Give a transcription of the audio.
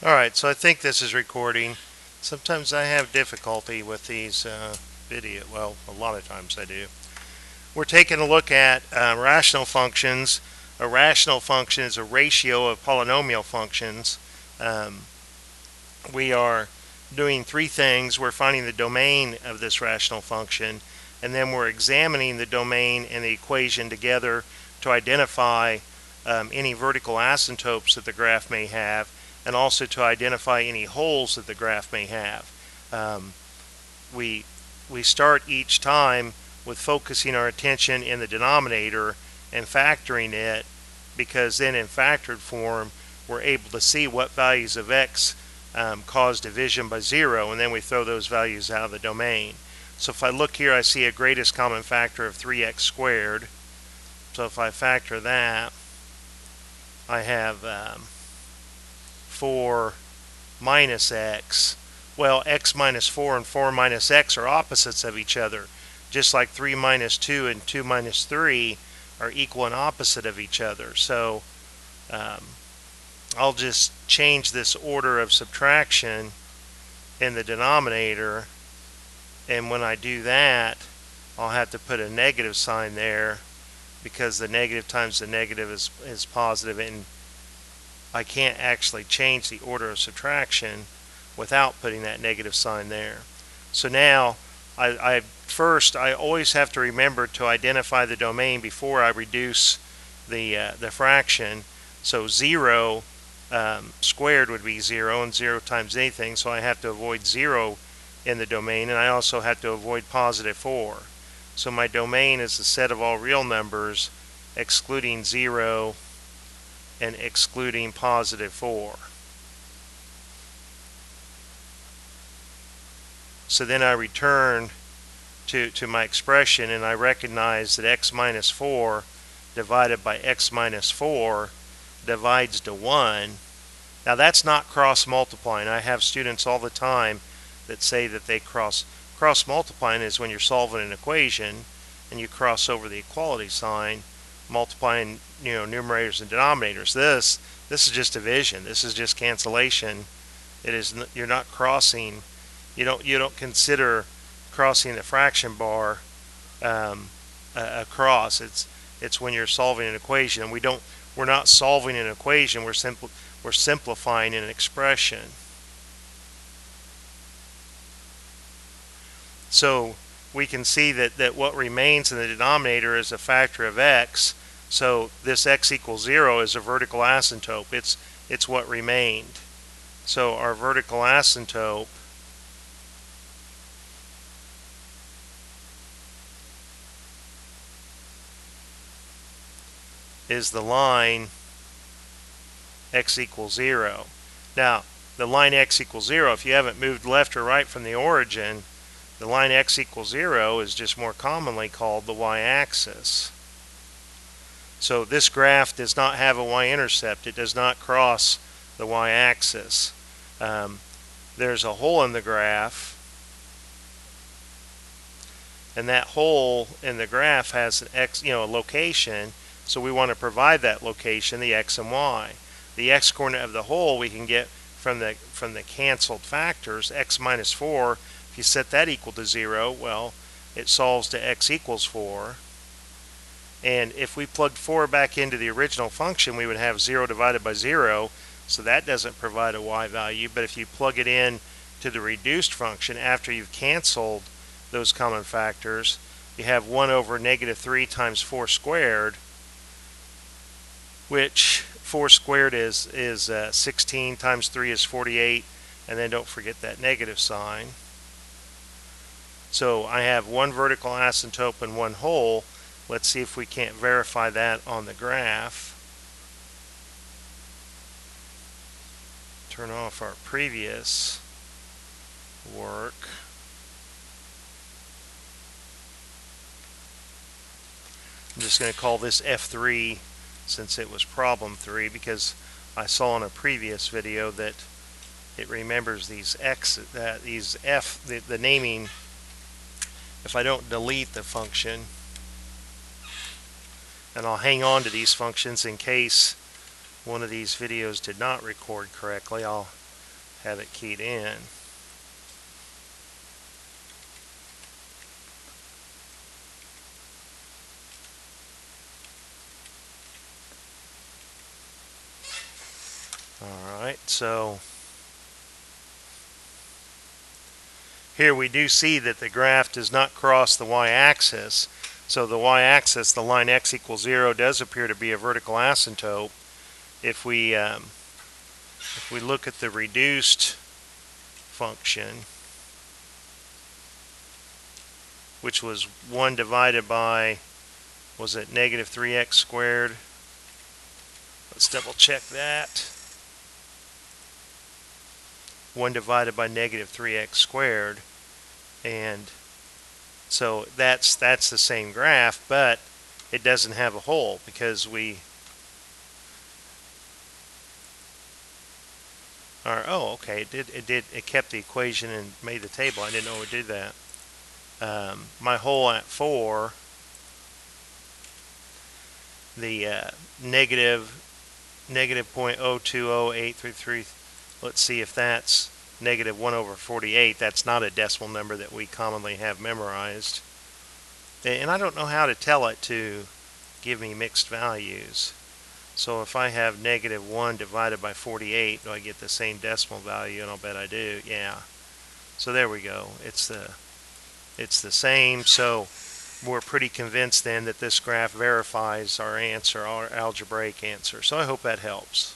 Alright, so I think this is recording. Sometimes I have difficulty with these video. Well, a lot of times I do. We're taking a look at rational functions. A rational function is a ratio of polynomial functions. We are doing three things. We're finding the domain of this rational function, and then we're examining the domain and the equation together to identify any vertical asymptotes that the graph may have, and also to identify any holes that the graph may have. We start each time with focusing our attention in the denominator and factoring it, because then in factored form we're able to see what values of x cause division by 0, and then we throw those values out of the domain. So if I look here, I see a greatest common factor of 3x squared. So if I factor that, I have 4 minus x. Well, x minus 4 and 4 minus x are opposites of each other, just like 3 minus 2 and 2 minus 3 are equal and opposite of each other. So I'll just change this order of subtraction in the denominator, and when I do that, I'll have to put a negative sign there, because the negative times the negative is positive, and I can't actually change the order of subtraction without putting that negative sign there. So now I always have to remember to identify the domain before I reduce the fraction. So 0 squared would be 0, and 0 times anything, so I have to avoid 0 in the domain, and I also have to avoid positive 4. So my domain is the set of all real numbers excluding 0 and excluding positive 4. So then I return to my expression, and I recognize that x minus 4 divided by x minus 4 divides to 1. Now that's not cross multiplying. I have students all the time that say that they cross multiplying is when you're solving an equation and you cross over the equality sign, multiplying numerators and denominators. This is just division. This is just cancellation. You're not crossing. You don't consider crossing the fraction bar a cross. It's when you're solving an equation, and we're not solving an equation. We're simplifying an expression. So we can see that what remains in the denominator is a factor of x. So this x equals 0 is a vertical asymptote. It's what remained. So our vertical asymptote is the line x equals 0. Now, the line x equals 0, if you haven't moved left or right from the origin, the line x equals 0 is just more commonly called the y-axis. So this graph does not have a y-intercept. It does not cross the y-axis. There's a hole in the graph, and that hole in the graph has an x, a location, so we want to provide that location, the x and y. The x-coordinate of the hole we can get from the canceled factors, x minus 4. If you set that equal to 0, well, it solves to x equals 4. And if we plugged 4 back into the original function, we would have 0 divided by 0, so that doesn't provide a y value. But if you plug it in to the reduced function after you've canceled those common factors, you have 1 over negative 3 times 4 squared, which 4 squared is 16 times 3 is 48, and then don't forget that negative sign. So I have one vertical asymptote and one hole. Let's see if we can't verify that on the graph. Turn off our previous work. I'm just going to call this F3 since it was problem 3, because I saw in a previous video that it remembers these X, these F, the naming. If I don't delete the function, and I'll hang on to these functions in case one of these videos did not record correctly, I'll have it keyed in. Alright, so here we do see that the graph does not cross the y-axis. So the y-axis, the line x equals 0, does appear to be a vertical asymptote. If we look at the reduced function, which was 1 divided by, was it negative 3x squared? Let's double check that. 1 divided by negative 3x squared. And so that's the same graph, but it doesn't have a hole because we are, oh, okay, it kept the equation and made the table. I didn't know it did that. My hole at 4, the negative 0.020833, let's see if that's negative 1 over 48. That's not a decimal number that we commonly have memorized. And I don't know how to tell it to give me mixed values. So if I have negative 1 divided by 48, do I get the same decimal value? And I'll bet I do. Yeah. So there we go. It's the same. So we're pretty convinced then that this graph verifies our answer, our algebraic answer. So I hope that helps.